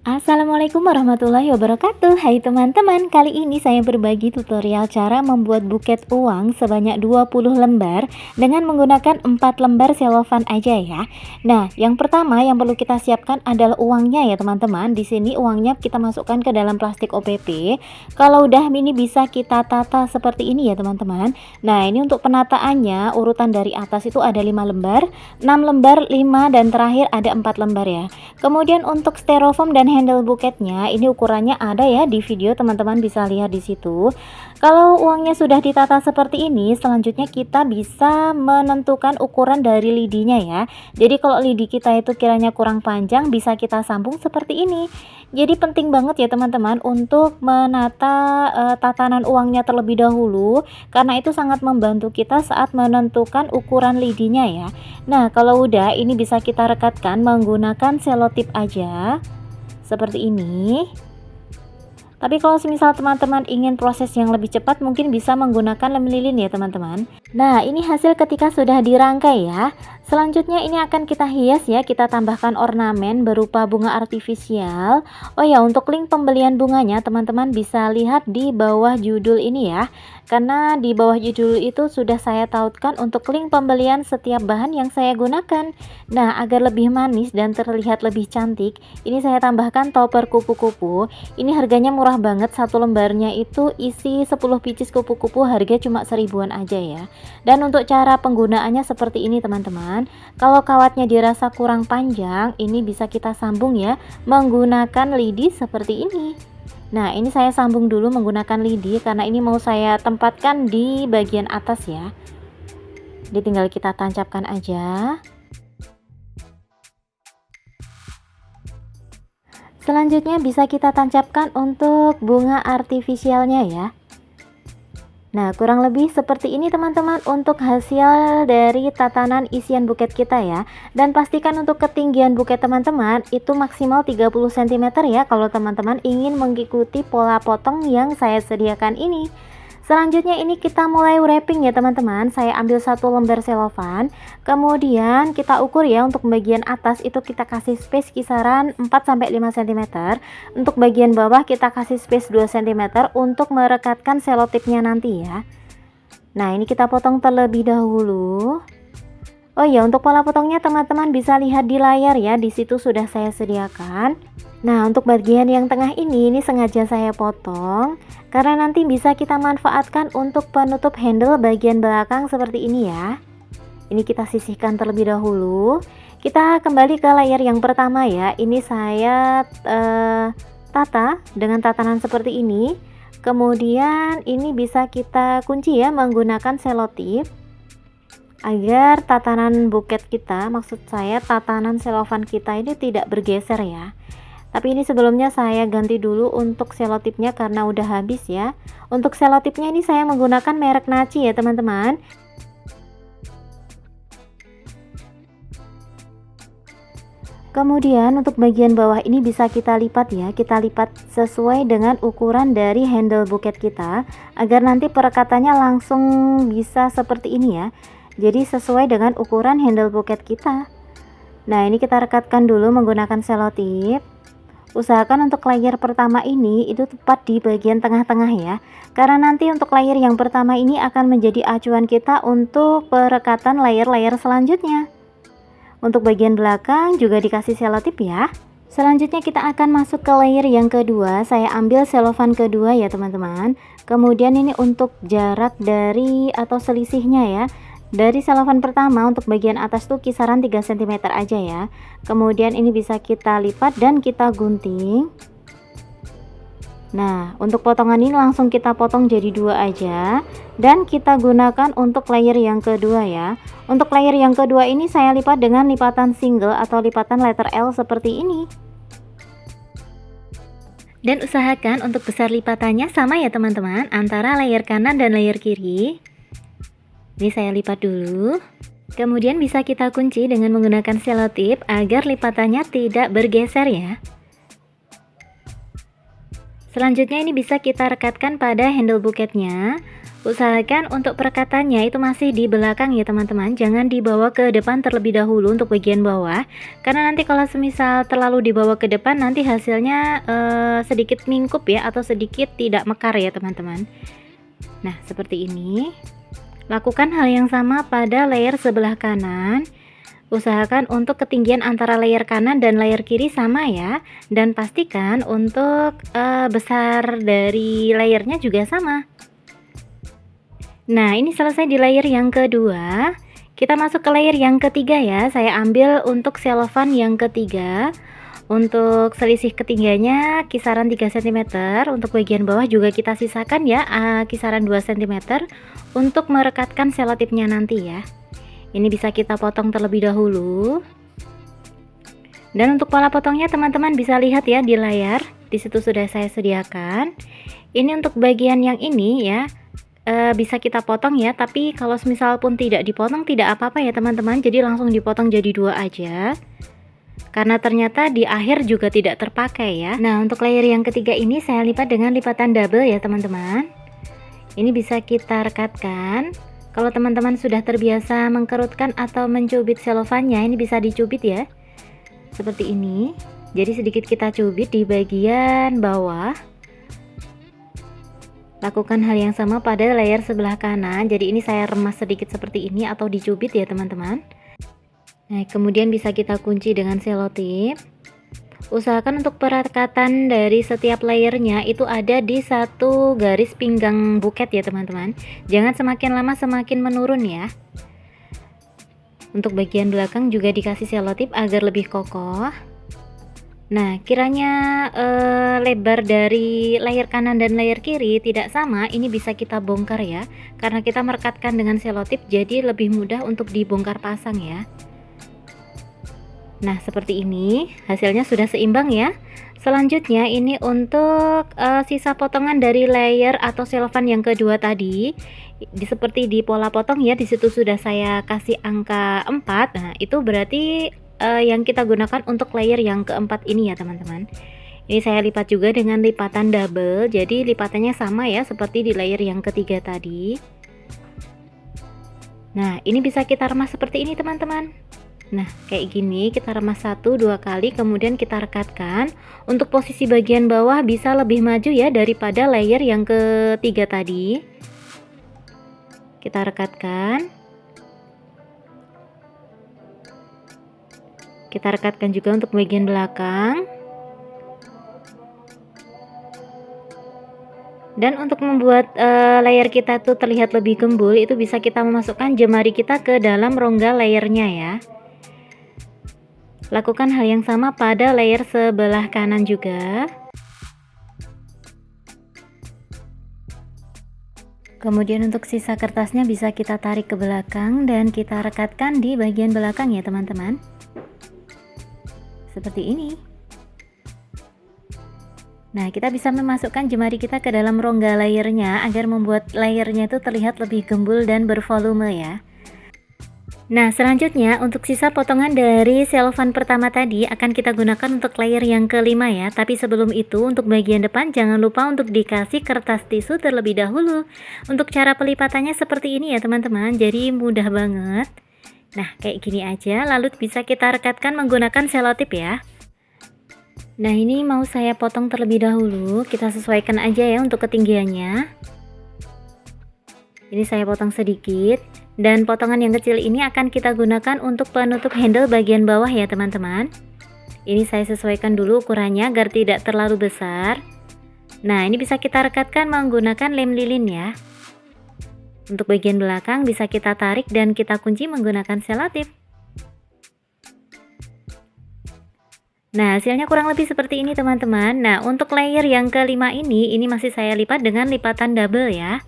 Assalamualaikum warahmatullahi wabarakatuh. Hai teman-teman, kali ini saya berbagi tutorial cara membuat buket uang sebanyak 20 lembar dengan menggunakan 4 lembar selofan aja ya. Nah, yang pertama yang perlu kita siapkan adalah uangnya ya teman-teman. Di sini uangnya kita masukkan ke dalam plastik OPP. Kalau udah ini bisa kita tata seperti ini ya teman-teman. Nah, ini untuk penataannya urutan dari atas itu ada 5 lembar, 6 lembar, 5 dan terakhir ada 4 lembar ya. Kemudian untuk styrofoam dan handle buketnya ini ukurannya ada ya di video, teman-teman bisa lihat di situ. Kalau uangnya sudah ditata seperti ini, selanjutnya kita bisa menentukan ukuran dari lidinya ya. Jadi kalau lidi kita itu kiranya kurang panjang, bisa kita sambung seperti ini. Jadi penting banget ya teman-teman untuk menata tatanan uangnya terlebih dahulu, karena itu sangat membantu kita saat menentukan ukuran lidinya ya. Nah, kalau udah ini bisa kita rekatkan menggunakan selotip aja seperti ini. Tapi kalau semisal teman-teman ingin proses yang lebih cepat, mungkin bisa menggunakan lem lilin ya teman-teman. Nah, ini hasil ketika sudah dirangkai ya. Selanjutnya ini akan kita hias ya, kita tambahkan ornamen berupa bunga artifisial. Oh ya, untuk link pembelian bunganya teman-teman bisa lihat di bawah judul ini ya. Karena di bawah judul itu sudah saya tautkan untuk link pembelian setiap bahan yang saya gunakan. Nah, agar lebih manis dan terlihat lebih cantik, ini saya tambahkan topper kupu-kupu. Ini harganya murah banget, satu lembarnya itu isi 10 pieces kupu-kupu, harga cuma 1000-an aja ya. Dan untuk cara penggunaannya seperti ini teman-teman. Kalau kawatnya dirasa kurang panjang, ini bisa kita sambung ya menggunakan lidi seperti ini. Nah, ini saya sambung dulu menggunakan lidi karena ini mau saya tempatkan di bagian atas ya. Jadi tinggal kita tancapkan aja. Selanjutnya bisa kita tancapkan untuk bunga artifisialnya ya. Nah, kurang lebih seperti ini teman-teman untuk hasil dari tatanan isian buket kita ya. Dan pastikan untuk ketinggian buket teman-teman itu maksimal 30 cm ya, kalau teman-teman ingin mengikuti pola potong yang saya sediakan ini. Selanjutnya ini kita mulai wrapping ya teman-teman. Saya ambil satu lembar selofan, kemudian kita ukur ya, untuk bagian atas itu kita kasih space kisaran 4-5 cm. Untuk bagian bawah kita kasih space 2 cm untuk merekatkan selotipnya nanti ya. Nah, ini kita potong terlebih dahulu. Oh ya, untuk pola potongnya teman-teman bisa lihat di layar ya, di situ sudah saya sediakan. Nah, untuk bagian yang tengah ini sengaja saya potong karena nanti bisa kita manfaatkan untuk penutup handle bagian belakang seperti ini ya. Ini kita sisihkan terlebih dahulu. Kita kembali ke layar yang pertama ya. Ini saya tata dengan tatanan seperti ini. Kemudian ini bisa kita kunci ya menggunakan selotip agar tatanan buket kita, maksud saya tatanan selofan kita ini tidak bergeser ya. Tapi ini sebelumnya saya ganti dulu untuk selotipnya karena udah habis ya. Untuk selotipnya ini saya menggunakan merek Naci ya teman-teman. Kemudian untuk bagian bawah ini bisa kita lipat ya, kita lipat sesuai dengan ukuran dari handle buket kita agar nanti perekatannya langsung bisa seperti ini ya. Jadi sesuai dengan ukuran handle buket kita. Nah, ini kita rekatkan dulu menggunakan selotip. Usahakan untuk layer pertama ini itu tepat di bagian tengah-tengah ya, karena nanti untuk layer yang pertama ini akan menjadi acuan kita untuk perekatan layer-layer selanjutnya. Untuk bagian belakang juga dikasih selotip ya. Selanjutnya kita akan masuk ke layer yang kedua. Saya ambil selofan kedua ya teman-teman. Kemudian ini untuk jarak dari atau selisihnya ya, dari selofan pertama untuk bagian atas tuh kisaran 3 cm aja ya. Kemudian ini bisa kita lipat dan kita gunting. Nah, untuk potongan ini langsung kita potong jadi 2 aja dan kita gunakan untuk layer yang kedua ya. Untuk layer yang kedua ini saya lipat dengan lipatan single atau lipatan letter L seperti ini. Dan usahakan untuk besar lipatannya sama ya teman-teman, antara layer kanan dan layer kiri. Ini saya lipat dulu. Kemudian bisa kita kunci dengan menggunakan selotip agar lipatannya tidak bergeser ya. Selanjutnya ini bisa kita rekatkan pada handle buketnya. Usahakan untuk perekatannya itu masih di belakang ya teman-teman, jangan dibawa ke depan terlebih dahulu untuk bagian bawah, karena nanti kalau semisal terlalu dibawa ke depan nanti hasilnya sedikit mingkup ya, atau sedikit tidak mekar ya teman-teman. Nah seperti ini. Lakukan hal yang sama pada layer sebelah kanan. Usahakan untuk ketinggian antara layer kanan dan layer kiri sama ya, dan pastikan untuk besar dari layernya juga sama. Nah ini selesai di layer yang kedua, kita masuk ke layer yang ketiga ya. Saya ambil untuk cellophane yang ketiga. Untuk selisih ketinggiannya kisaran 3 cm, untuk bagian bawah juga kita sisakan ya kisaran 2 cm untuk merekatkan selotipnya nanti ya. Ini bisa kita potong terlebih dahulu. Dan untuk pola potongnya teman-teman bisa lihat ya di layar, di situ sudah saya sediakan. Ini untuk bagian yang ini ya, bisa kita potong ya, tapi kalau misal pun tidak dipotong tidak apa-apa ya teman-teman, jadi langsung dipotong jadi 2 aja, karena ternyata di akhir juga tidak terpakai ya. Nah untuk layer yang ketiga ini saya lipat dengan lipatan double ya teman-teman. Ini bisa kita rekatkan. Kalau teman-teman sudah terbiasa mengkerutkan atau mencubit cellophane-nya, ini bisa dicubit ya, seperti ini. Jadi sedikit kita cubit di bagian bawah. Lakukan hal yang sama pada layer sebelah kanan. Jadi ini saya remas sedikit seperti ini atau dicubit ya teman-teman. Nah kemudian bisa kita kunci dengan selotip. Usahakan untuk perekatan dari setiap layernya itu ada di satu garis pinggang buket ya teman-teman. Jangan semakin lama semakin menurun ya. Untuk bagian belakang juga dikasih selotip agar lebih kokoh. Nah kiranya lebar dari layer kanan dan layer kiri tidak sama, ini bisa kita bongkar ya, karena kita merekatkan dengan selotip jadi lebih mudah untuk dibongkar pasang ya. Nah seperti ini hasilnya sudah seimbang ya. Selanjutnya ini untuk sisa potongan dari layer atau cellophane yang kedua tadi, seperti di pola potong ya, disitu sudah saya kasih angka 4. Nah itu berarti yang kita gunakan untuk layer yang keempat ini ya teman-teman. Ini saya lipat juga dengan lipatan double, jadi lipatannya sama ya seperti di layer yang ketiga tadi. Nah ini bisa kita remas seperti ini teman-teman. Nah kayak gini kita remas 1-2 kali, kemudian kita rekatkan. Untuk posisi bagian bawah bisa lebih maju ya daripada layer yang ketiga tadi. Kita rekatkan. Kita rekatkan juga untuk bagian belakang. Dan untuk membuat layer kita tuh terlihat lebih gembul, itu bisa kita memasukkan jemari kita ke dalam rongga layernya ya. Lakukan hal yang sama pada layer sebelah kanan juga. Kemudian untuk sisa kertasnya bisa kita tarik ke belakang dan kita rekatkan di bagian belakang ya teman-teman. Seperti ini. Nah kita bisa memasukkan jemari kita ke dalam rongga layernya agar membuat layernya itu terlihat lebih gembul dan bervolume ya. Nah selanjutnya untuk sisa potongan dari cellophane pertama tadi akan kita gunakan untuk layer yang kelima ya. Tapi sebelum itu untuk bagian depan jangan lupa untuk dikasih kertas tisu terlebih dahulu. Untuk cara pelipatannya seperti ini ya teman-teman, jadi mudah banget. Nah kayak gini aja, lalu bisa kita rekatkan menggunakan selotip ya. Nah ini mau saya potong terlebih dahulu, kita sesuaikan aja ya untuk ketinggiannya. Ini saya potong sedikit, dan potongan yang kecil ini akan kita gunakan untuk penutup handle bagian bawah ya teman-teman. Ini saya sesuaikan dulu ukurannya agar tidak terlalu besar. Nah ini bisa kita rekatkan menggunakan lem lilin ya. Untuk bagian belakang bisa kita tarik dan kita kunci menggunakan selotip. Nah hasilnya kurang lebih seperti ini teman-teman. Nah untuk layer yang kelima ini masih saya lipat dengan lipatan double ya.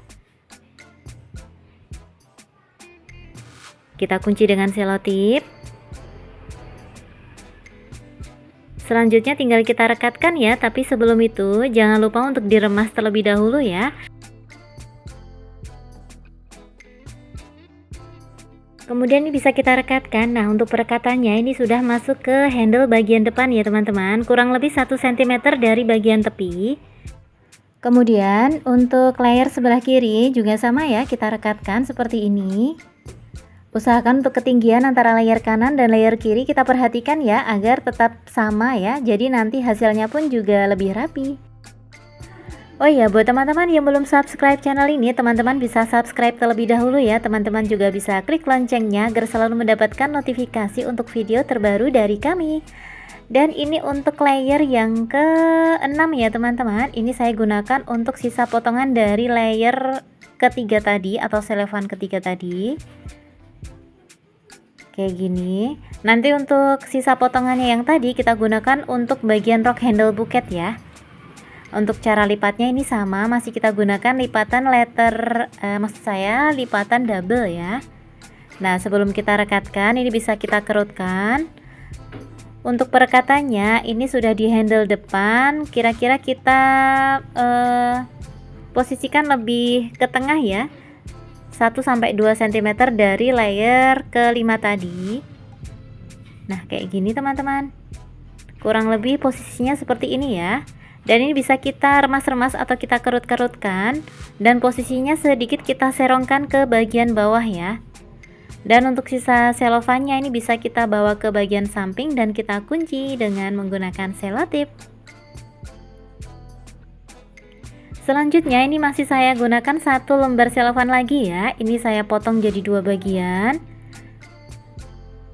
Kita kunci dengan selotip. Selanjutnya tinggal kita rekatkan ya, tapi sebelum itu jangan lupa untuk diremas terlebih dahulu ya. Kemudian ini bisa kita rekatkan. Nah untuk perekatannya ini sudah masuk ke handle bagian depan ya teman-teman, kurang lebih 1 cm dari bagian tepi. Kemudian untuk layer sebelah kiri juga sama ya, kita rekatkan seperti ini. Usahakan untuk ketinggian antara layer kanan dan layer kiri kita perhatikan ya, agar tetap sama ya, jadi nanti hasilnya pun juga lebih rapi. Oh iya, buat teman-teman yang belum subscribe channel ini, teman-teman bisa subscribe terlebih dahulu ya. Teman-teman juga bisa klik loncengnya agar selalu mendapatkan notifikasi untuk video terbaru dari kami. Dan ini untuk layer yang ke-6 ya teman-teman. Ini saya gunakan untuk sisa potongan dari layer ketiga tadi atau selofan ketiga tadi. Kayak gini. Nanti untuk sisa potongannya yang tadi kita gunakan untuk bagian rok handle buket ya. Untuk cara lipatnya ini sama, masih kita gunakan lipatan letter, maksud saya lipatan double ya. Nah, sebelum kita rekatkan ini bisa kita kerutkan. Untuk perekatannya ini sudah di handle depan, kira-kira kita posisikan lebih ke tengah ya, 1-2 cm dari layer kelima tadi. Nah kayak gini teman-teman, kurang lebih posisinya seperti ini ya. Dan ini bisa kita remas-remas atau kita kerut-kerutkan, dan posisinya sedikit kita serongkan ke bagian bawah ya. Dan untuk sisa selofannya ini bisa kita bawa ke bagian samping dan kita kunci dengan menggunakan selotip. Selanjutnya ini masih saya gunakan 1 lembar selofan lagi ya. Ini saya potong jadi 2 bagian.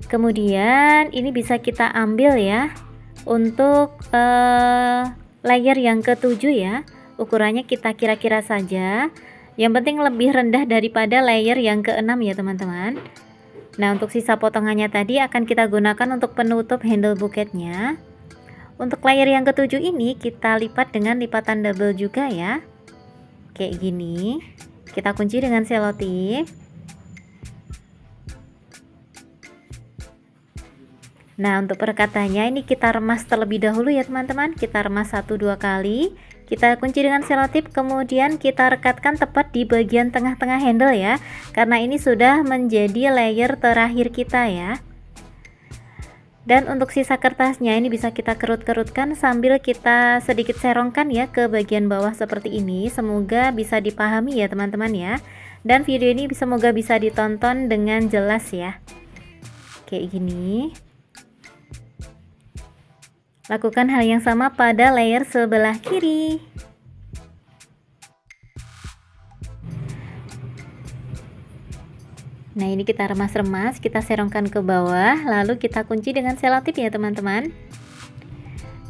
Kemudian ini bisa kita ambil ya untuk layer yang ke-7 ya. Ukurannya kita kira-kira saja. Yang penting lebih rendah daripada layer yang ke-6 ya teman-teman. Nah untuk sisa potongannya tadi akan kita gunakan untuk penutup handle buketnya. Untuk layer yang ke-7 ini kita lipat dengan lipatan double juga ya. Kayak gini. Kita kunci dengan selotip. Nah untuk perekatannya ini kita remas terlebih dahulu ya teman-teman. Kita remas 1-2 kali. Kita kunci dengan selotip, kemudian kita rekatkan tepat di bagian tengah-tengah handle ya, karena ini sudah menjadi layer terakhir kita ya. Dan untuk sisa kertasnya ini bisa kita kerut-kerutkan sambil kita sedikit serongkan ya ke bagian bawah seperti ini. Semoga bisa dipahami ya teman-teman ya. Dan video ini semoga bisa ditonton dengan jelas ya. Kayak gini. Lakukan hal yang sama pada layer sebelah kiri. Nah ini kita remas-remas, kita serongkan ke bawah, lalu kita kunci dengan selotip ya teman-teman.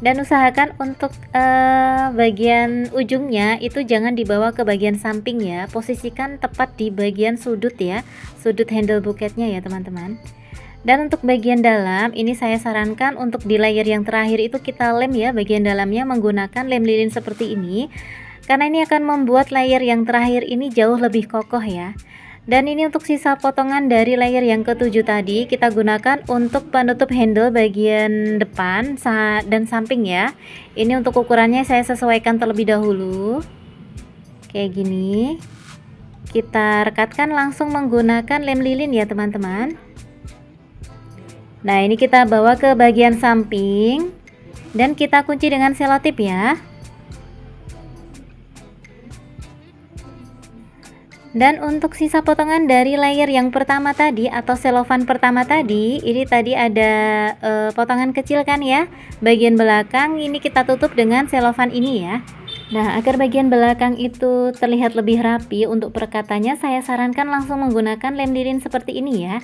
Dan usahakan untuk bagian ujungnya itu jangan dibawa ke bagian samping ya. Posisikan tepat di bagian sudut ya, sudut handle buketnya ya teman-teman. Dan untuk bagian dalam ini saya sarankan untuk di layer yang terakhir itu kita lem ya bagian dalamnya menggunakan lem lilin seperti ini, karena ini akan membuat layer yang terakhir ini jauh lebih kokoh ya. Dan ini untuk sisa potongan dari layer yang ke-7 tadi kita gunakan untuk penutup handle bagian depan dan samping ya. Ini untuk ukurannya saya sesuaikan terlebih dahulu kayak gini. Kita rekatkan langsung menggunakan lem lilin ya teman-teman. Nah ini kita bawa ke bagian samping dan kita kunci dengan selotip ya. Dan untuk sisa potongan dari layer yang pertama tadi atau selofan pertama tadi, ini tadi ada potongan kecil kan ya, bagian belakang ini kita tutup dengan selofan ini ya. Nah agar bagian belakang itu terlihat lebih rapi, untuk perekatannya saya sarankan langsung menggunakan lem lilin seperti ini ya.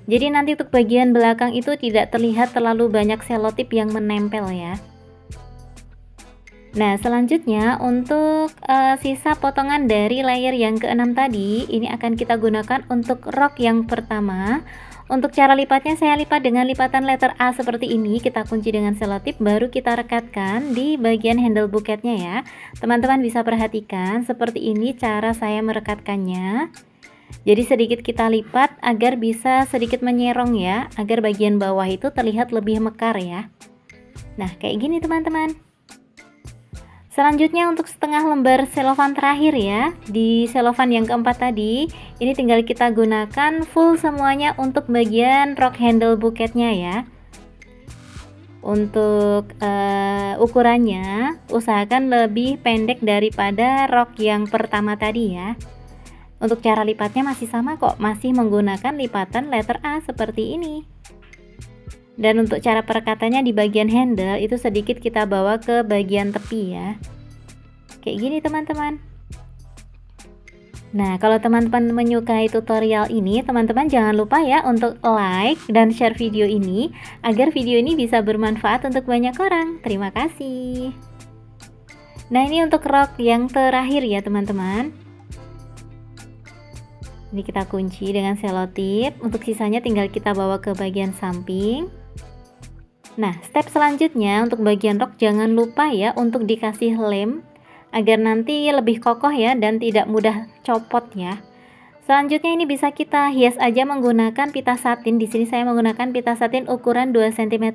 Jadi nanti untuk bagian belakang itu tidak terlihat terlalu banyak selotip yang menempel ya. Nah selanjutnya untuk sisa potongan dari layer yang ke-6 tadi, ini akan kita gunakan untuk rok yang pertama. Untuk cara lipatnya saya lipat dengan lipatan letter A seperti ini, kita kunci dengan selotip baru kita rekatkan di bagian handle buketnya ya. Teman-teman bisa perhatikan seperti ini cara saya merekatkannya. Jadi sedikit kita lipat agar bisa sedikit menyerong ya, agar bagian bawah itu terlihat lebih mekar ya. Nah kayak gini teman-teman. Selanjutnya untuk setengah lembar selofan terakhir ya, di selofan yang keempat tadi, ini tinggal kita gunakan full semuanya untuk bagian rok handle buketnya ya. Untuk ukurannya usahakan lebih pendek daripada rok yang pertama tadi ya. Untuk cara lipatnya masih sama kok, masih menggunakan lipatan letter A seperti ini. Dan untuk cara perekatannya di bagian handle itu sedikit kita bawa ke bagian tepi ya. Kayak gini teman-teman. Nah, kalau teman-teman menyukai tutorial ini, teman-teman jangan lupa ya untuk like dan share video ini agar video ini bisa bermanfaat untuk banyak orang. Terima kasih. Nah, ini untuk rok yang terakhir ya teman-teman. Ini kita kunci dengan selotip. Untuk sisanya tinggal kita bawa ke bagian samping. Nah, step selanjutnya untuk bagian rok jangan lupa ya untuk dikasih lem agar nanti lebih kokoh ya dan tidak mudah copot ya. Selanjutnya ini bisa kita hias aja menggunakan pita satin. Di sini saya menggunakan pita satin ukuran 2 cm.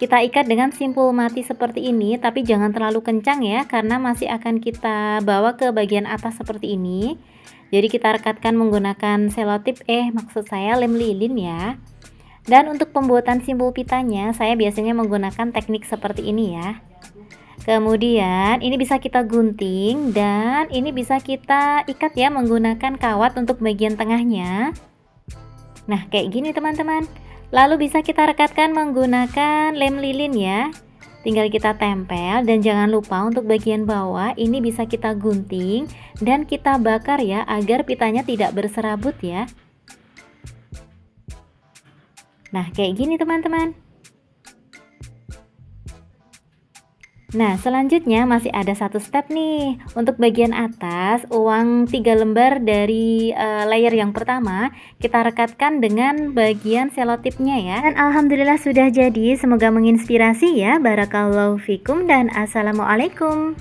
Kita ikat dengan simpul mati seperti ini, tapi jangan terlalu kencang ya karena masih akan kita bawa ke bagian atas seperti ini. Jadi kita rekatkan menggunakan selotip, maksud saya lem lilin ya. Dan untuk pembuatan simpul pitanya saya biasanya menggunakan teknik seperti ini ya. Kemudian ini bisa kita gunting dan ini bisa kita ikat ya menggunakan kawat untuk bagian tengahnya. Nah, kayak gini teman-teman. Lalu bisa kita rekatkan menggunakan lem lilin ya. Tinggal kita tempel dan jangan lupa untuk bagian bawah ini bisa kita gunting dan kita bakar ya agar pitanya tidak berserabut ya. Nah, kayak gini teman-teman. Nah, selanjutnya masih ada satu step nih. Untuk bagian atas, uang 3 lembar dari layer yang pertama, kita rekatkan dengan bagian selotipnya ya. Dan alhamdulillah sudah jadi, semoga menginspirasi ya. Barakallahu fikum dan assalamualaikum.